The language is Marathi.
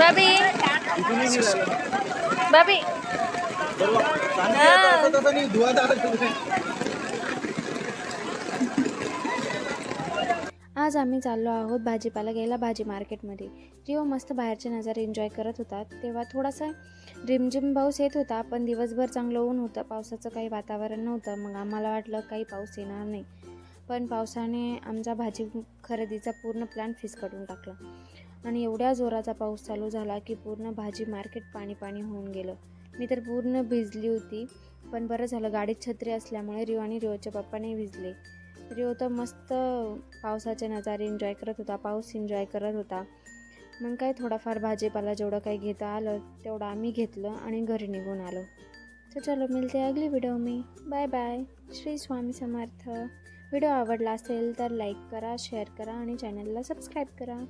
बाबी बाबी आज आम्ही चाललो आहोत भाजीपाला घ्यायला भाजी मार्केटमध्ये. रिओ मस्त बाहेरचे नजारे एन्जॉय करत होता. तेव्हा थोडासा रिमझिम पाऊस येत होता, पण दिवसभर चांगलं ऊन होतं. पावसाचं काही वातावरण नव्हतं. मग आम्हाला वाटलं काही पाऊस येणार नाही, पण पावसाने आमचा भाजी खरेदीचा पूर्ण प्लॅन फिस्कटून टाकला. आणि एवढ्या जोराचा पाऊस चालू झाला की पूर्ण भाजी मार्केट पाणी पाणी होऊन गेलं. मी तर पूर्ण भिजली होती, पण बरं झालं गाडीत छत्री असल्यामुळे रिओ आणि रिओचे पप्पा नाही भिजले. रिओ तर मस्त पावसाचे नजारे एन्जॉय करत होता, पाऊस एन्जॉय करत होता. मग काय थोडाफार भाजीपाला जेवढं काही घेता आलं तेवढं आम्ही घेतलं आणि घरी निघून आलो. तर चलो मिलते अगली व्हिडिओ में. Bye bye. Shri Swami Samarth. Video आवडला असेल तर लाईक करा, शेअर करा आणि चॅनलला सबस्क्राईब करा.